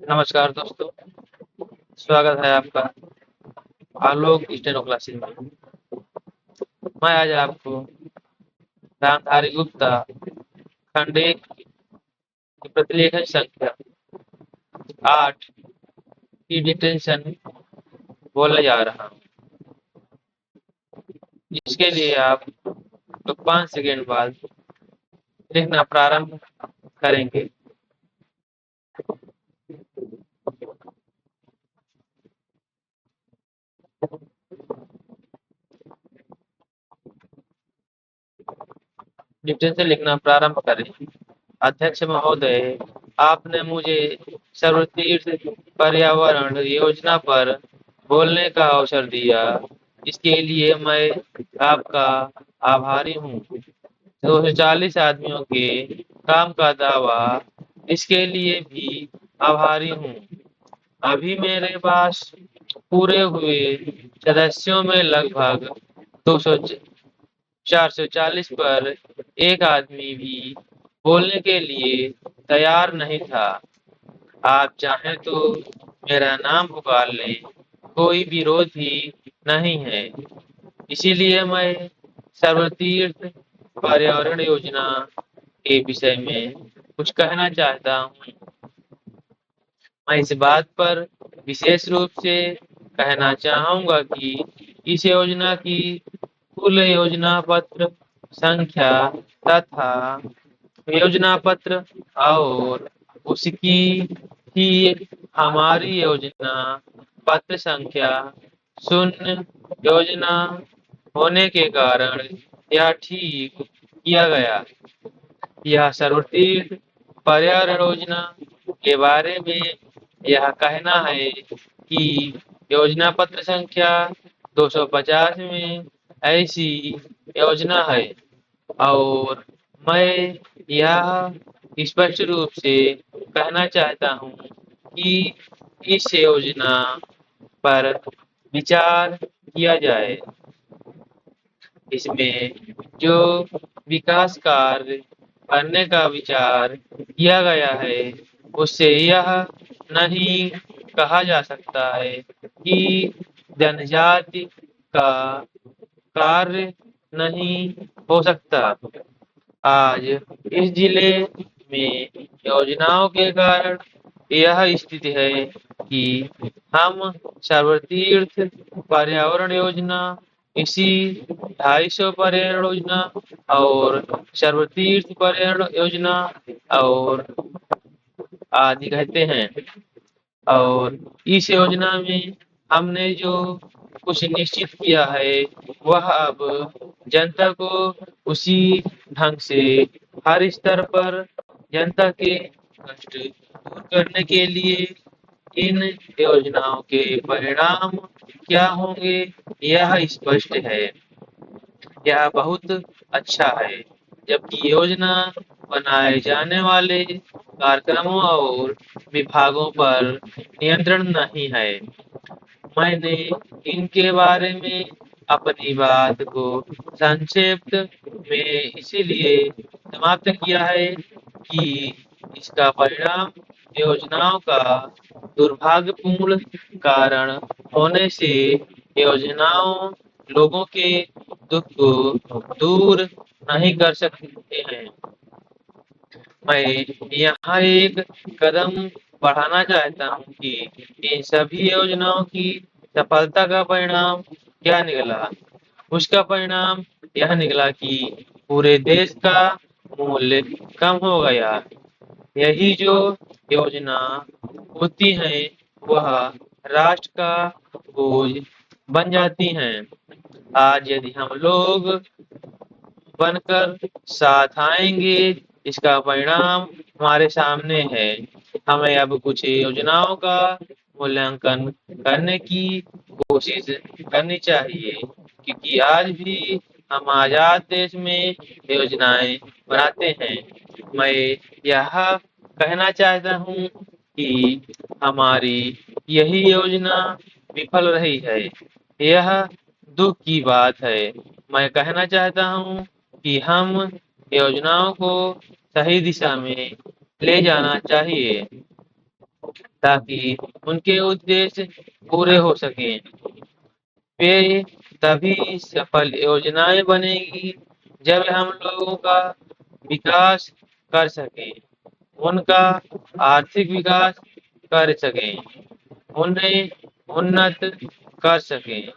नमस्कार दोस्तों, स्वागत है आपका आलोक स्टेनो क्लासेस में। मैं आज आपको रामधारी गुप्ता खंड 1 की प्रतिलेखन संख्या 8 की डिटेंशन बोलने जा रहा हूँ। इसके लिए आप तो 5 सेकेंड बाद लिखना प्रारंभ करेंगे। डिटेंशन लिखना प्रारंभ करें। अध्यक्ष महोदय, आपने मुझे सर्वतीर्थ पर्यावरण योजना पर बोलने का अवसर दिया, इसके लिए मैं आपका आभारी हूँ। 240 आदमियों के काम का दावा, इसके लिए भी आभारी हूँ। अभी मेरे पास पूरे हुए सदस्यों में लगभग 200 440 पर एक आदमी भी बोलने के लिए तैयार नहीं था। आप चाहें तो मेरा नाम पुकार लें, कोई विरोध ही नहीं है। इसीलिए मैं सर्वतीर्थ पर्यावरण योजना के विषय में कुछ कहना चाहता हूँ। मैं इस बात पर विशेष रूप से कहना चाहूँगा कि इस योजना की कुल योजना पत्र संख्या तथा योजना पत्र और उसकी ही हमारी योजना पत्र संख्या 0 योजना होने के कारण यह ठीक किया गया। यह सर्वतीर्थ पर्यावरण योजना के बारे में यह कहना है कि योजना पत्र संख्या 250 में ऐसी योजना है और मैं यह स्पष्ट रूप से कहना चाहता हूँ कि इस योजना पर विचार किया जाए। इसमें जो विकास कार्य करने का विचार किया गया है, उससे यह नहीं कहा जा सकता है कि जनजाति का कार्य नहीं हो सकता। आज इस जिले में योजनाओं के कारण यह स्थिति है कि हम सर्वतीर्थ पर्यावरण योजना, इसी 250 पर्यावरण योजना और सर्वतीर्थ पर्यावरण योजना और आदि कहते हैं। और इस योजना में हमने जो कुछ निश्चित किया है, वह अब जनता को उसी ढंग से हर स्तर पर जनता के कष्ट दूर करने के लिए इन योजनाओं के परिणाम क्या होंगे, यह स्पष्ट है। यह बहुत अच्छा है, जबकि योजना बनाए जाने वाले कार्यक्रमों और विभागों पर नियंत्रण नहीं है। मैंने इनके बारे में अपनी बात को संक्षिप्त में इसीलिए समाप्त किया है कि इसका परिणाम योजनाओं का दुर्भाग्यपूर्ण कारण होने से योजनाओं लोगों के दुख को दूर नहीं कर सकते हैं। मैं यहाँ एक कदम बढ़ाना चाहता हूँ कि इन सभी योजनाओं की सफलता का परिणाम क्या निकला। उसका परिणाम यह निकला कि पूरे देश का मूल्य कम हो गया। यही जो योजना होती है, वह राष्ट्र का बोझ बन जाती हैं। आज यदि हम लोग बनकर साथ आएंगे, इसका परिणाम हमारे सामने है। हमें अब कुछ योजनाओं का मूल्यांकन करने की कोशिश करनी चाहिए, क्योंकि आज भी हम आजाद देश में योजनाएं बनाते हैं। मैं यह कहना चाहता हूँ कि हमारी यही योजना विफल रही है। यह दुख की बात है। मैं कहना चाहता हूँ कि हम योजनाओं को सही दिशा में ले जाना चाहिए। تاکہ ان کے ادیش پورے ہو سکیں۔ वे तभी सफल योजनाएं बनेगी जब हम लोगों का विकास कर सकें, उनका आर्थिक विकास कर सकें, उन्हें उन्नत कर सकें।